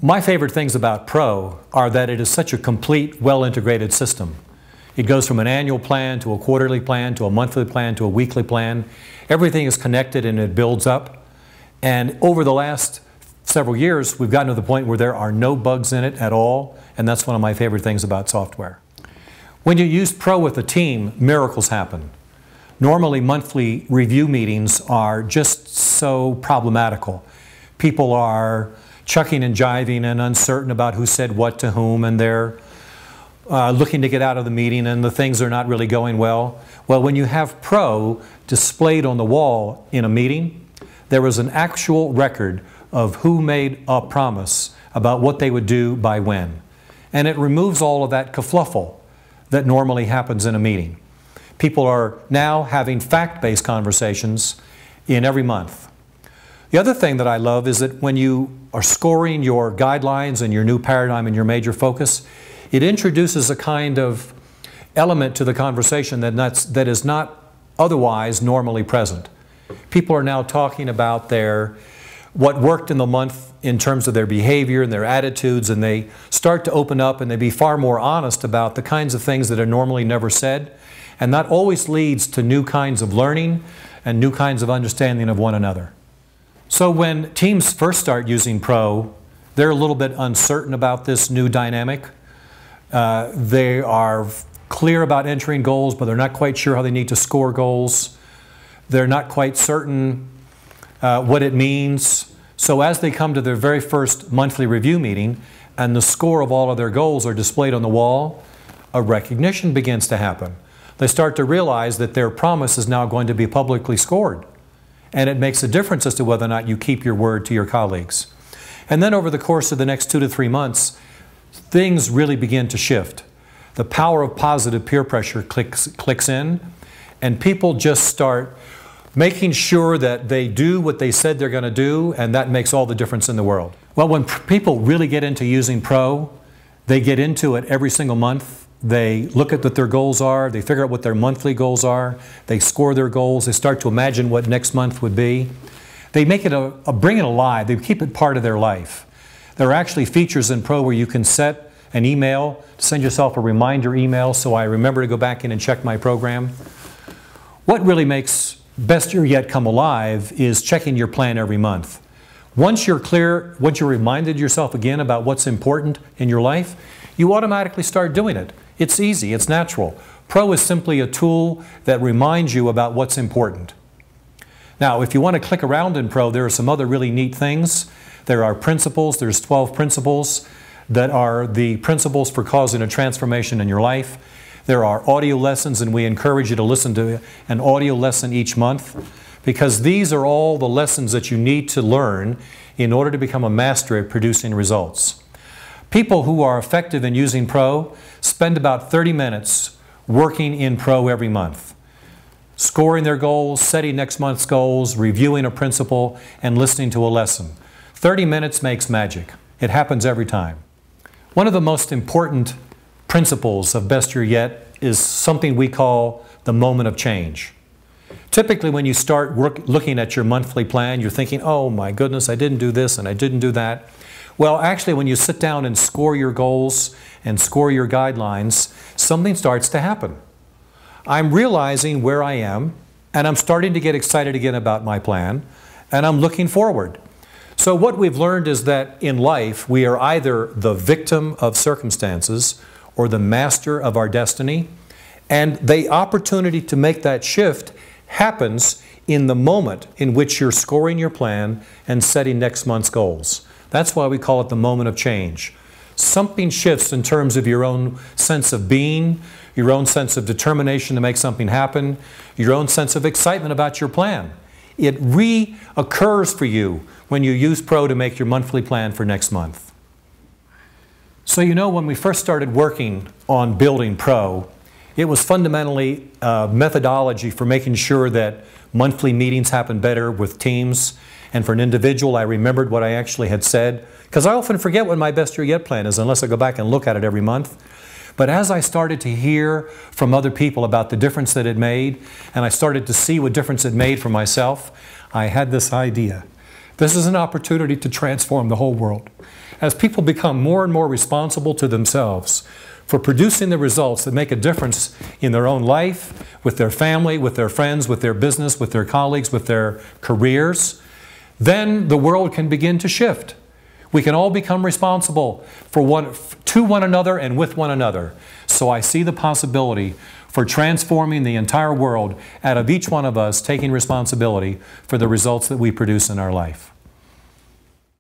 My favorite things about Pro are that it is such a complete, well-integrated system. It goes from an annual plan to a quarterly plan to a monthly plan to a weekly plan. Everything is connected and it builds up. And over the last several years, we've gotten to the point where there are no bugs in it at all, and that's one of my favorite things about software. When you use Pro with a team, miracles happen. Normally, monthly review meetings are just so problematical. People are chucking and jiving and uncertain about who said what to whom, and they're looking to get out of the meeting, and the things are not really going well. Well, when you have Pro displayed on the wall in a meeting, there is an actual record of who made a promise about what they would do by when. And it removes all of that kerfluffle that normally happens in a meeting. People are now having fact-based conversations in every month. The other thing that I love is that when you are scoring your guidelines and your new paradigm and your major focus, it introduces a kind of element to the conversation that is not otherwise normally present. People are now talking about what worked in the month in terms of their behavior and their attitudes, and they start to open up and they be far more honest about the kinds of things that are normally never said. And that always leads to new kinds of learning and new kinds of understanding of one another. So when teams first start using Pro, they're a little bit uncertain about this new dynamic. They are clear about entering goals, but they're not quite sure how they need to score goals. They're not quite certain what it means. So as they come to their very first monthly review meeting and the score of all of their goals are displayed on the wall, a recognition begins to happen. They start to realize that their promise is now going to be publicly scored. And it makes a difference as to whether or not you keep your word to your colleagues. And then over the course of the next 2 to 3 months, things really begin to shift. The power of positive peer pressure clicks in, and people just start making sure that they do what they said they're going to do, and that makes all the difference in the world. Well, when people really get into using Pro, they get into it every single month. They look at what their goals are, they figure out what their monthly goals are, they score their goals, they start to imagine what next month would be. They make it bring it alive, they keep it part of their life. There are actually features in Pro where you can set an email, send yourself a reminder email so I remember to go back in and check my program. What really makes Best Year Yet come alive is checking your plan every month. Once you're clear, once you're reminded yourself again about what's important in your life, you automatically start doing it. It's easy, it's natural. Pro is simply a tool that reminds you about what's important. Now, if you want to click around in Pro, there are some other really neat things. There are principles, there's 12 principles that are the principles for causing a transformation in your life. There are audio lessons, and we encourage you to listen to an audio lesson each month, because these are all the lessons that you need to learn in order to become a master at producing results. People who are effective in using Pro spend about 30 minutes working in Pro every month, scoring their goals, setting next month's goals, reviewing a principle, and listening to a lesson. 30 minutes makes magic. It happens every time. One of the most important principles of Best Year Yet is something we call the moment of change. Typically, when you start looking at your monthly plan, you're thinking, oh my goodness, I didn't do this and I didn't do that. Well, actually, when you sit down and score your goals and score your guidelines, something starts to happen. I'm realizing where I am, and I'm starting to get excited again about my plan, and I'm looking forward. So what we've learned is that in life, we are either the victim of circumstances or the master of our destiny, and the opportunity to make that shift happens in the moment in which you're scoring your plan and setting next month's goals. That's why we call it the moment of change. Something shifts in terms of your own sense of being, your own sense of determination to make something happen, your own sense of excitement about your plan. It reoccurs for you when you use Pro to make your monthly plan for next month. So you know, when we first started working on building Pro, it was fundamentally a methodology for making sure that monthly meetings happen better with teams. And for an individual, I remembered what I actually had said, because I often forget what my Best Year Yet plan is unless I go back and look at it every month. But as I started to hear from other people about the difference that it made, and I started to see what difference it made for myself, I had this idea This is an opportunity to transform the whole world. As people become more and more responsible to themselves for producing the results that make a difference in their own life, with their family, with their friends, with their business, with their colleagues, with their careers, then the world can begin to shift. We can all become responsible to one another and with one another. So I see the possibility for transforming the entire world out of each one of us taking responsibility for the results that we produce in our life.